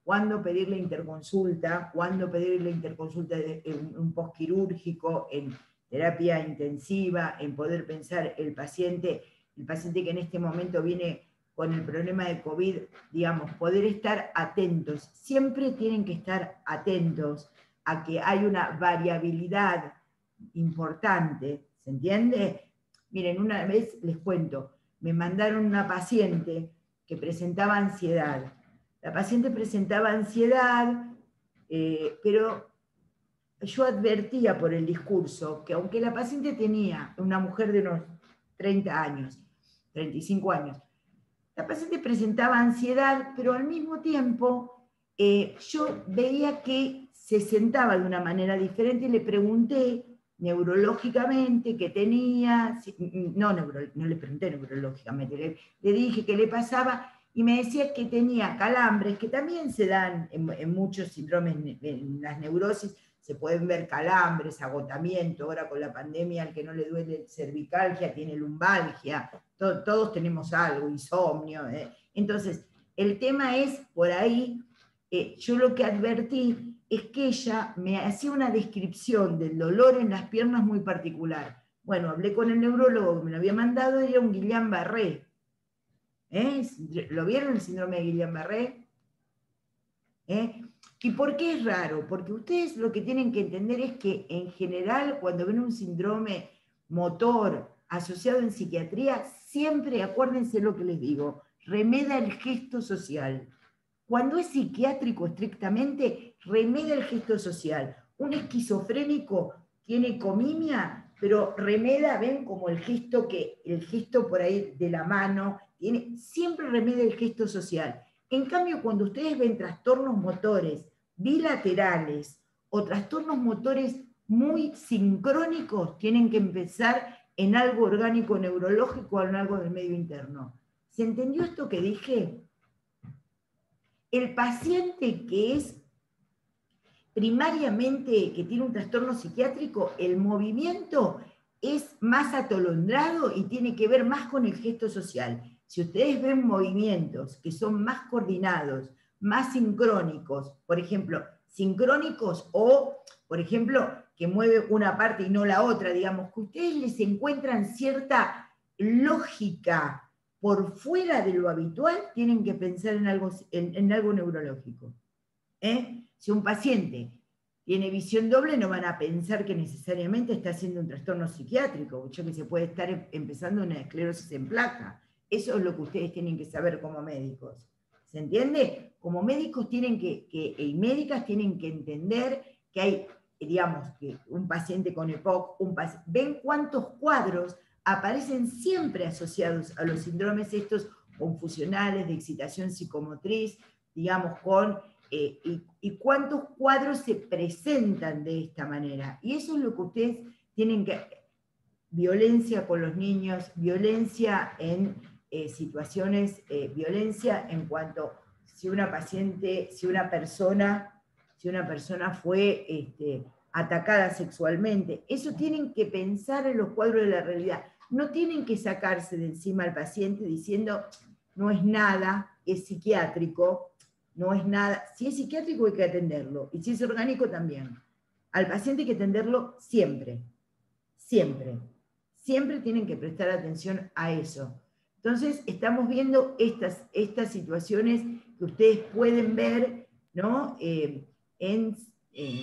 ¿Cuándo pedir la interconsulta? ¿Cuándo pedir la interconsulta en un postquirúrgico, en terapia intensiva, en poder pensar el paciente que en este momento viene con el problema de COVID, digamos, poder estar atentos. Siempre tienen que estar atentos a que hay una variabilidad importante, ¿se entiende? Miren, una vez les cuento, me mandaron una paciente que presentaba ansiedad. La paciente presentaba ansiedad, pero yo advertía por el discurso que aunque la paciente tenía, una mujer de unos 30 años, 35 años, la paciente presentaba ansiedad, pero al mismo tiempo yo veía que se sentaba de una manera diferente y le pregunté, neurológicamente qué tenía, no le pregunté neurológicamente, le dije qué le pasaba, y me decía que tenía calambres, que también se dan en muchos síndromes, en las neurosis, se pueden ver calambres, agotamiento, ahora con la pandemia al que no le duele cervicalgia tiene lumbalgia, todos tenemos algo, insomnio. Entonces, el tema es, por ahí, yo lo que advertí es que ella me hacía una descripción del dolor en las piernas muy particular. Bueno, hablé con el neurólogo que me lo había mandado, era un Guillain-Barré. ¿Lo vieron el síndrome de Guillain-Barré? ¿Y por qué es raro? Porque ustedes lo que tienen que entender es que en general cuando ven un síndrome motor asociado en psiquiatría, siempre, acuérdense lo que les digo, remeda el gesto social. Cuando es psiquiátrico estrictamente, remeda el gesto social. Un esquizofrénico tiene comimia, pero remeda, ven como el gesto por ahí de la mano, siempre remeda el gesto social. En cambio, cuando ustedes ven trastornos motores bilaterales o trastornos motores muy sincrónicos, tienen que empezar en algo orgánico neurológico o en algo del medio interno. ¿Se entendió esto que dije? El paciente que es primariamente, que tiene un trastorno psiquiátrico, el movimiento es más atolondrado y tiene que ver más con el gesto social. Si ustedes ven movimientos que son más coordinados, más sincrónicos, por ejemplo, sincrónicos o, por ejemplo, que mueve una parte y no la otra, digamos, que ustedes les encuentran cierta lógica por fuera de lo habitual, tienen que pensar en algo neurológico. Si un paciente tiene visión doble, no van a pensar que necesariamente está haciendo un trastorno psiquiátrico, mucho que se puede estar empezando una esclerosis en placa. Eso es lo que ustedes tienen que saber como médicos. ¿Se entiende? Como médicos y médicas tienen que entender que hay, digamos, que un paciente con EPOC, ven cuántos cuadros aparecen siempre asociados a los síndromes estos confusionales, de excitación psicomotriz, digamos, y cuántos cuadros se presentan de esta manera. Y eso es lo que ustedes tienen que... Violencia con los niños, violencia en situaciones, violencia en cuanto si una persona fue atacada sexualmente. Eso tienen que pensar en los cuadros de la realidad. No tienen que sacarse de encima al paciente diciendo, no es nada, es psiquiátrico, no es nada. Si es psiquiátrico hay que atenderlo, y si es orgánico también. Al paciente hay que atenderlo siempre, siempre. Siempre tienen que prestar atención a eso. Entonces, estamos viendo estas situaciones que ustedes pueden ver, ¿no?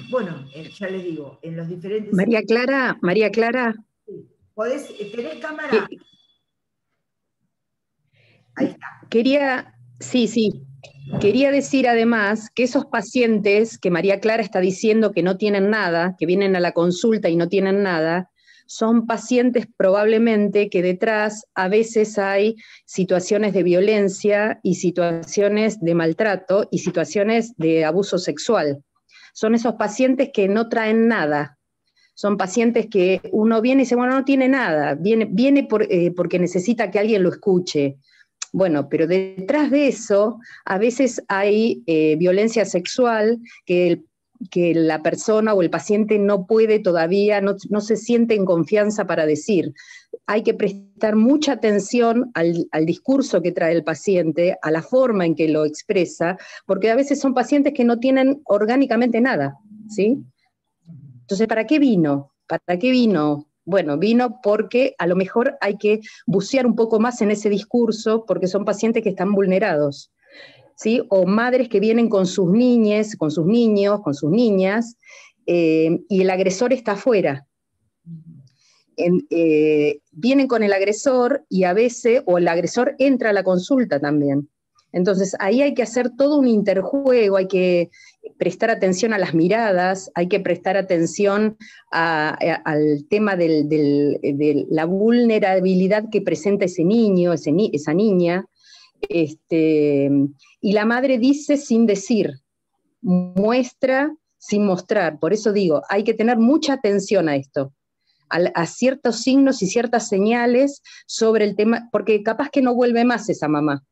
Bueno, ya les digo, en los diferentes... María Clara. Sí. ¿Tenés cámara? Ahí está. Quería decir además que esos pacientes que María Clara está diciendo que no tienen nada, que vienen a la consulta y no tienen nada, son pacientes probablemente que detrás a veces hay situaciones de violencia y situaciones de maltrato y situaciones de abuso sexual. Son esos pacientes que no traen nada. Son pacientes que uno viene y dice, bueno, no tiene nada, viene porque necesita que alguien lo escuche. Bueno, pero detrás de eso a veces hay violencia sexual que la persona o el paciente no puede todavía, no se siente en confianza para decir. Hay que prestar mucha atención al discurso que trae el paciente, a la forma en que lo expresa, porque a veces son pacientes que no tienen orgánicamente nada, ¿sí? Entonces, ¿para qué vino? ¿Para qué vino? Bueno, vino porque a lo mejor hay que bucear un poco más en ese discurso, porque son pacientes que están vulnerados, ¿sí? O madres que vienen con sus niñes, con sus niños, con sus niñas, y el agresor está afuera. Vienen con el agresor y a veces, o el agresor entra a la consulta también. Entonces ahí hay que hacer todo un interjuego, hay que prestar atención a las miradas, hay que prestar atención al tema de la vulnerabilidad que presenta ese niño, esa niña, y la madre dice sin decir, muestra sin mostrar. Por eso digo, hay que tener mucha atención a esto. a ciertos signos y ciertas señales sobre el tema, porque capaz que no vuelve más esa mamá.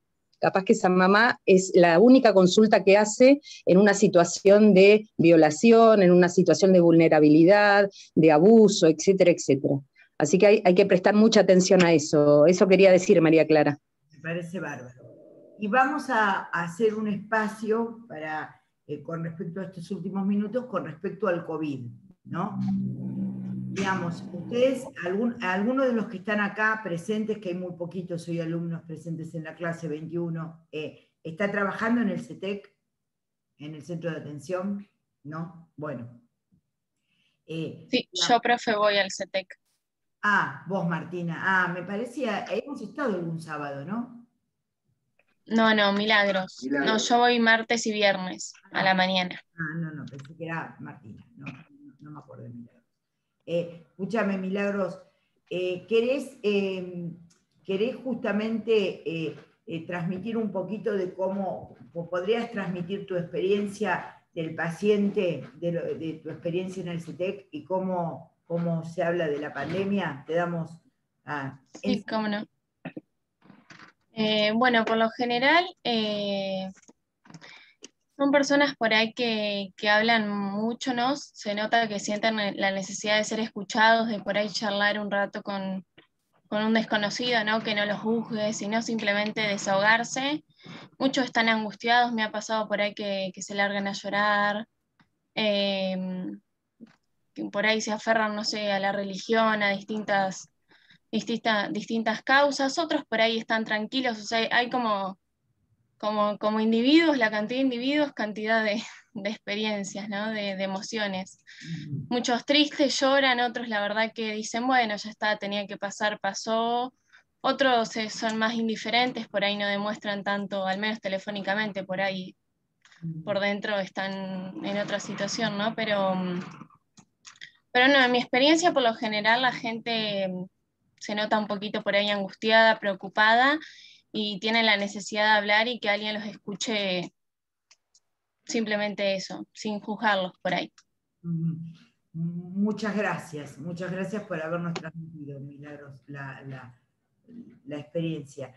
Capaz que esa mamá es la única consulta que hace en una situación de violación, en una situación de vulnerabilidad, de abuso, etcétera, etcétera. Así que hay que prestar mucha atención a eso. Eso quería decir, María Clara. Me parece bárbaro. Y vamos a hacer un espacio para, con respecto a estos últimos minutos, con respecto al COVID, ¿no? Digamos, ustedes, algunos de los que están acá presentes, que hay muy poquitos, soy alumnos presentes en la clase 21, ¿está trabajando en el CETEC, en el centro de atención? ¿No? Bueno. Sí, yo, profe, voy al CETEC. Ah, vos, Martina. Me parecía, hemos estado algún sábado, ¿no? No, Milagros. No, yo voy martes y viernes a la mañana. No, pensé que era Martina. No me acuerdo de Milagros. Escúchame, Milagros, ¿querés justamente transmitir un poquito de cómo, o podrías transmitir tu experiencia del paciente, de tu experiencia en el CETEC y cómo se habla de la pandemia? Te damos... Sí, cómo no. Bueno, por lo general... son personas por ahí que hablan mucho, ¿no? Se nota que sienten la necesidad de ser escuchados, de por ahí charlar un rato con un desconocido, ¿no? Que no los juzgue, sino simplemente desahogarse. Muchos están angustiados, me ha pasado por ahí que se largan a llorar, que por ahí se aferran, no sé, a la religión, a distintas causas. Otros por ahí están tranquilos, o sea, hay como individuos, la cantidad de individuos, cantidad de experiencias, ¿no? de emociones. Muchos tristes lloran, otros la verdad que dicen, bueno, ya está, tenía que pasar, pasó. Otros son más indiferentes, por ahí no demuestran tanto, al menos telefónicamente, por ahí por dentro están en otra situación, ¿no? Pero no, en mi experiencia, por lo general, la gente se nota un poquito por ahí angustiada, preocupada, y tienen la necesidad de hablar y que alguien los escuche, simplemente eso, sin juzgarlos por ahí. Muchas gracias por habernos transmitido, Milagros, la experiencia.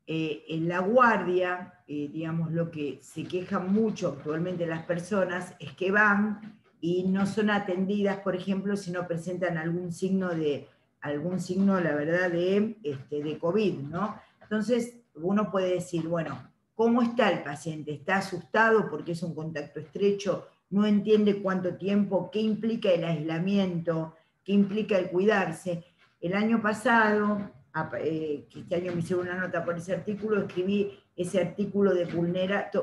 En la guardia, digamos, lo que se quejan mucho actualmente las personas es que van y no son atendidas, por ejemplo, si no presentan algún signo, la verdad, de COVID, ¿no? Entonces, uno puede decir, bueno, ¿cómo está el paciente? ¿Está asustado porque es un contacto estrecho? ¿No entiende cuánto tiempo? ¿Qué implica el aislamiento? ¿Qué implica el cuidarse? El año pasado, que este año me hicieron una nota por ese artículo, escribí ese artículo de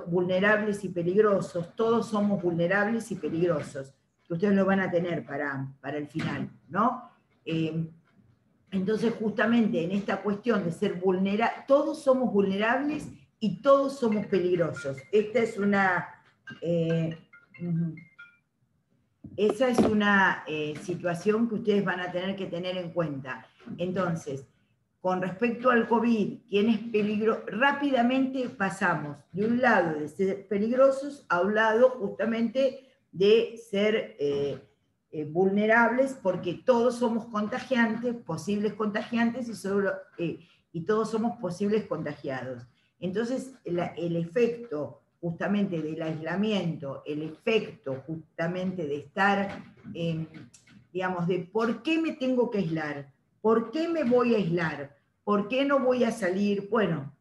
vulnerables y peligrosos. Todos somos vulnerables y peligrosos, que ustedes lo van a tener para el final, ¿no? Entonces, justamente en esta cuestión de ser vulnerables, todos somos vulnerables y todos somos peligrosos. Esta es una... esa es una situación que ustedes van a tener que tener en cuenta. Entonces, con respecto al COVID, ¿quién es peligroso? Rápidamente pasamos de un lado de ser peligrosos a un lado justamente de ser vulnerables, porque todos somos contagiantes, posibles contagiantes, y todos somos posibles contagiados. Entonces, el efecto justamente del aislamiento, el efecto justamente de estar, digamos, de por qué me tengo que aislar, por qué me voy a aislar, por qué no voy a salir, bueno,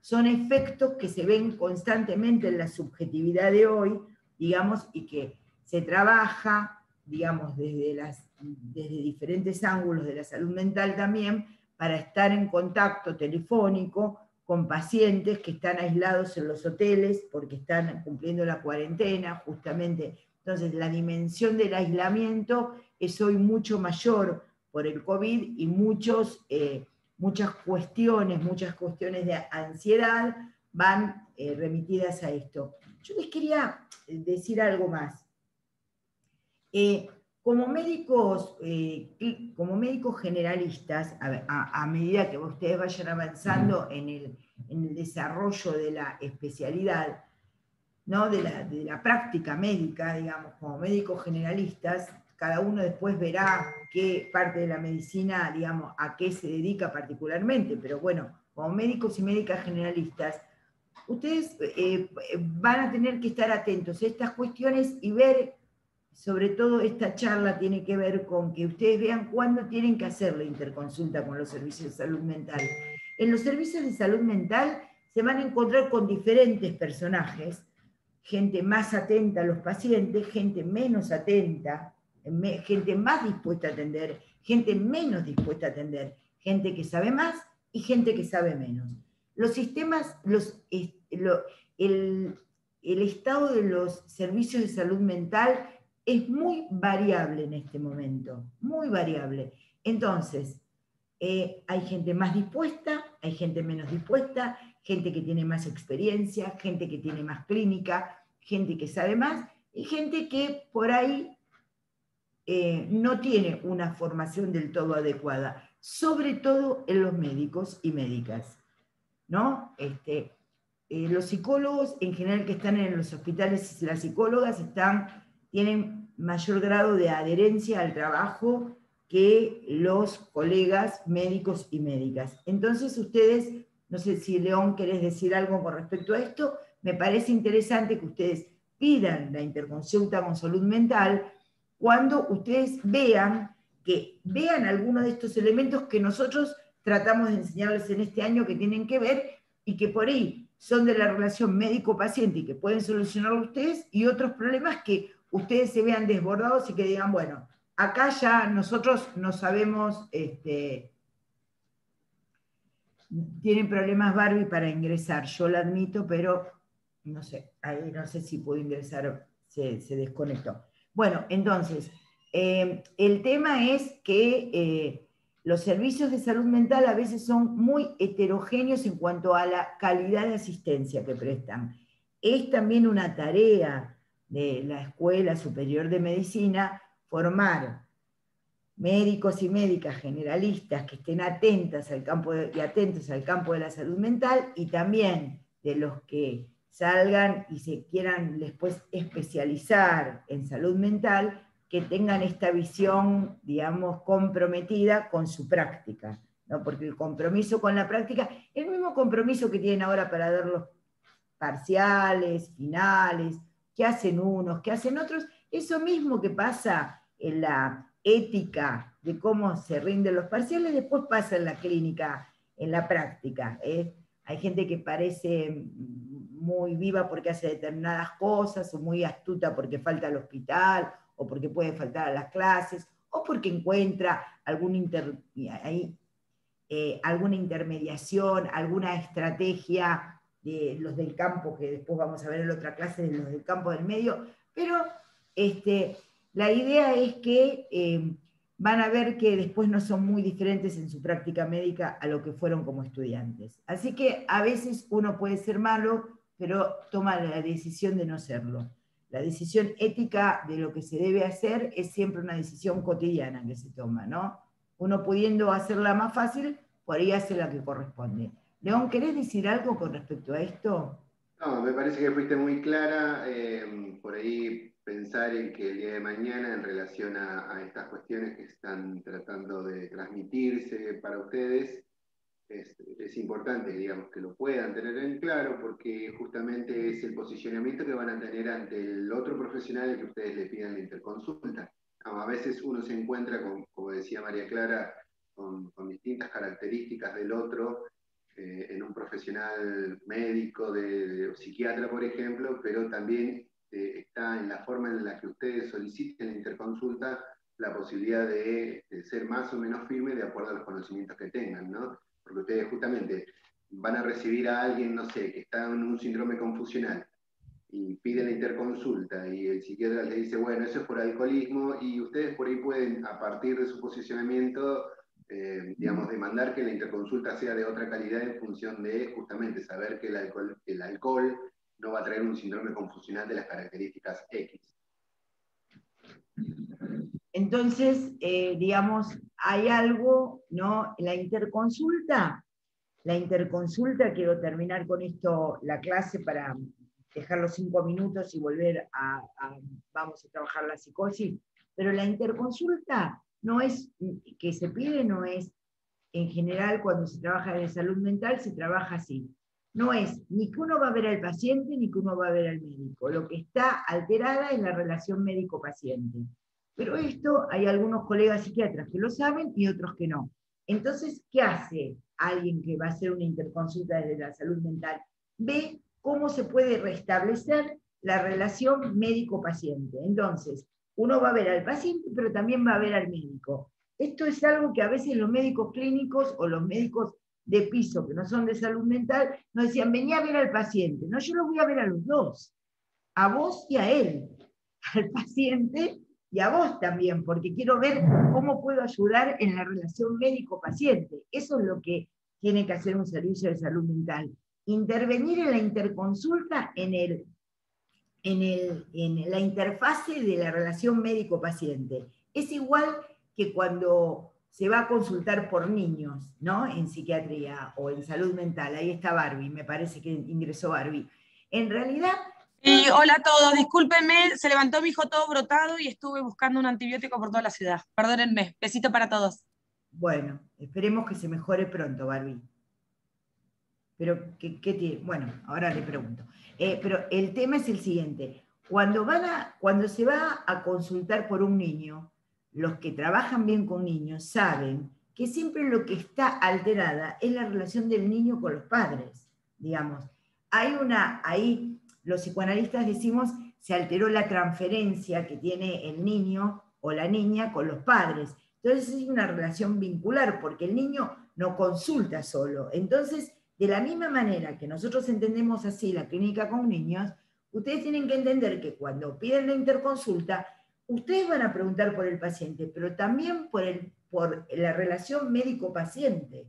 son efectos que se ven constantemente en la subjetividad de hoy, digamos, y que se trabaja, digamos, desde diferentes ángulos de la salud mental también, para estar en contacto telefónico con pacientes que están aislados en los hoteles porque están cumpliendo la cuarentena, justamente. Entonces, la dimensión del aislamiento es hoy mucho mayor por el COVID y muchas cuestiones de ansiedad van remitidas a esto. Yo les quería decir algo más. Como médicos generalistas, a medida que ustedes vayan avanzando en el desarrollo de la especialidad, ¿no? de la práctica médica, digamos, como médicos generalistas, cada uno después verá qué parte de la medicina, digamos, a qué se dedica particularmente, pero bueno, como médicos y médicas generalistas, ustedes van a tener que estar atentos a estas cuestiones y ver, sobre todo esta charla tiene que ver con que ustedes vean cuándo tienen que hacer la interconsulta con los servicios de salud mental. En los servicios de salud mental se van a encontrar con diferentes personajes, gente más atenta a los pacientes, gente menos atenta, gente más dispuesta a atender, gente menos dispuesta a atender, gente que sabe más y gente que sabe menos. Los sistemas, el estado de los servicios de salud mental es muy variable en este momento, muy variable. Entonces, hay gente más dispuesta, hay gente menos dispuesta, gente que tiene más experiencia, gente que tiene más clínica, gente que sabe más, y gente que por ahí no tiene una formación del todo adecuada, sobre todo en los médicos y médicas, ¿no? Los psicólogos en general que están en los hospitales, las psicólogas tienen mayor grado de adherencia al trabajo que los colegas médicos y médicas. Entonces ustedes, no sé si León querés decir algo con respecto a esto, me parece interesante que ustedes pidan la interconsulta con salud mental cuando ustedes vean algunos de estos elementos que nosotros tratamos de enseñarles en este año que tienen que ver y que por ahí son de la relación médico-paciente y que pueden solucionarlo ustedes, y otros problemas que ustedes se vean desbordados y que digan, bueno, acá ya nosotros no sabemos, tienen problemas Barbie para ingresar, yo lo admito, pero no sé, ahí no sé si puedo ingresar, se desconectó. Bueno, entonces, el tema es que los servicios de salud mental a veces son muy heterogéneos en cuanto a la calidad de asistencia que prestan. Es también una tarea de la Escuela Superior de Medicina formar médicos y médicas generalistas que estén atentos al campo de la salud mental, y también de los que salgan y se quieran después especializar en salud mental, que tengan esta visión, digamos, comprometida con su práctica, ¿no? Porque el compromiso con la práctica, el mismo compromiso que tienen ahora para dar los parciales, finales, que hacen unos, que hacen otros, eso mismo que pasa en la ética de cómo se rinden los parciales, después pasa en la clínica, en la práctica. Hay gente que parece muy viva porque hace determinadas cosas, o muy astuta porque falta al hospital, o porque puede faltar a las clases, o porque encuentra alguna intermediación, alguna estrategia de los del campo, que después vamos a ver en la otra clase, de los del campo del medio, pero la idea es que van a ver que después no son muy diferentes en su práctica médica a lo que fueron como estudiantes. Así que a veces uno puede ser malo, pero toma la decisión de no serlo. La decisión ética de lo que se debe hacer es siempre una decisión cotidiana que se toma, ¿no? Uno pudiendo hacerla más fácil, por ahí hace la que corresponde. León, ¿querés decir algo con respecto a esto? No, me parece que fuiste muy clara. Por ahí pensar en que el día de mañana, en relación a estas cuestiones que están tratando de transmitirse para ustedes, es importante, digamos, que lo puedan tener en claro, porque justamente es el posicionamiento que van a tener ante el otro profesional al que ustedes le pidan la interconsulta. A veces uno se encuentra, como decía María Clara, con distintas características del otro, en un profesional médico, de psiquiatra, por ejemplo, pero también está en la forma en la que ustedes soliciten la interconsulta la posibilidad de ser más o menos firme de acuerdo a los conocimientos que tengan, ¿no? Porque ustedes justamente van a recibir a alguien, no sé, que está en un síndrome confusional y pide la interconsulta y el psiquiatra le dice, bueno, eso es por alcoholismo, y ustedes por ahí pueden, a partir de su posicionamiento, digamos, demandar que la interconsulta sea de otra calidad en función de justamente saber que el alcohol no va a traer un síndrome confusional de las características X. Entonces, digamos, hay algo, ¿no? La interconsulta, quiero terminar con esto la clase para dejar los 5 minutos y volver vamos a trabajar la psicosis. Pero la interconsulta no es, que se pide no es, en general cuando se trabaja de salud mental se trabaja así. No es ni que uno va a ver al paciente ni que uno va a ver al médico. Lo que está alterada es la relación médico-paciente. Pero esto hay algunos colegas psiquiatras que lo saben y otros que no. Entonces, ¿qué hace alguien que va a hacer una interconsulta desde la salud mental? Ve cómo se puede restablecer la relación médico-paciente. Entonces, uno va a ver al paciente, pero también va a ver al médico. Esto es algo que a veces los médicos clínicos o los médicos de piso, que no son de salud mental, nos decían, vení a ver al paciente. No, yo lo voy a ver a los dos, a vos y a él, al paciente y a vos también, porque quiero ver cómo puedo ayudar en la relación médico-paciente. Eso es lo que tiene que hacer un servicio de salud mental. Intervenir en la interconsulta en la interfase de la relación médico-paciente. Es igual que cuando se va a consultar por niños, ¿no? En psiquiatría o en salud mental. Ahí está Barbie, me parece que ingresó Barbie. En realidad... Y hola a todos, discúlpenme, se levantó mi hijo todo brotado y estuve buscando un antibiótico por toda la ciudad. Perdónenme, besito para todos. Bueno, esperemos que se mejore pronto, Barbie. Pero, ¿qué tiene? Bueno, ahora le pregunto. Pero el tema es el siguiente. Cuando se va a consultar por un niño, los que trabajan bien con niños saben que siempre lo que está alterada es la relación del niño con los padres, digamos. Ahí los psicoanalistas decimos, se alteró la transferencia que tiene el niño o la niña con los padres. Entonces es una relación vincular, porque el niño no consulta solo. Entonces, de la misma manera que nosotros entendemos así la clínica con niños, ustedes tienen que entender que cuando piden la interconsulta, ustedes van a preguntar por el paciente, pero también por la relación médico-paciente.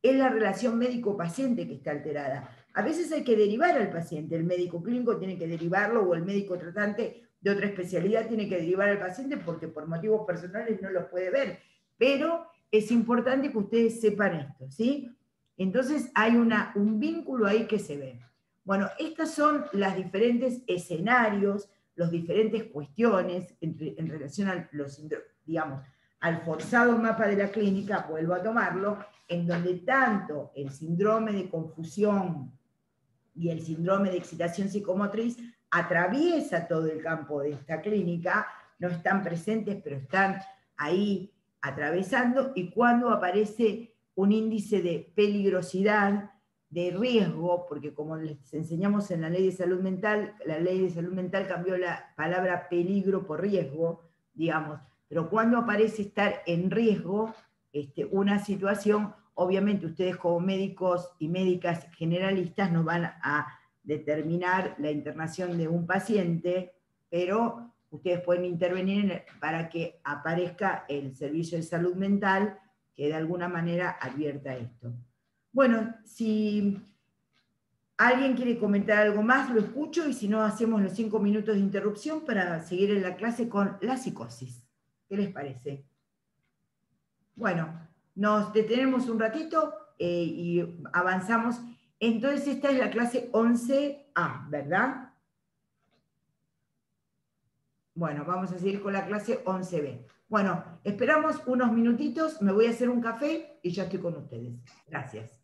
Es la relación médico-paciente que está alterada. A veces hay que derivar al paciente, el médico clínico tiene que derivarlo, o el médico tratante de otra especialidad tiene que derivar al paciente porque por motivos personales no lo puede ver. Pero es importante que ustedes sepan esto, ¿sí? Entonces hay un vínculo ahí que se ve. Bueno, estas son los diferentes escenarios, las diferentes cuestiones en relación a al forzado mapa de la clínica, vuelvo a tomarlo, en donde tanto el síndrome de confusión y el síndrome de excitación psicomotriz atraviesa todo el campo de esta clínica, no están presentes, pero están ahí atravesando, y cuando aparece un índice de peligrosidad, de riesgo, porque como les enseñamos en la ley de salud mental cambió la palabra peligro por riesgo, digamos, pero cuando aparece estar en riesgo una situación, obviamente ustedes como médicos y médicas generalistas no van a determinar la internación de un paciente, pero ustedes pueden intervenir para que aparezca el servicio de salud mental que de alguna manera advierta esto. Bueno, si alguien quiere comentar algo más, lo escucho, y si no, hacemos los 5 minutos de interrupción para seguir en la clase con la psicosis. ¿Qué les parece? Bueno, nos detenemos un ratito y avanzamos. Entonces, esta es la clase 11A, ¿verdad? Bueno, vamos a seguir con la clase 11B. Bueno, esperamos unos minutitos, me voy a hacer un café y ya estoy con ustedes. Gracias.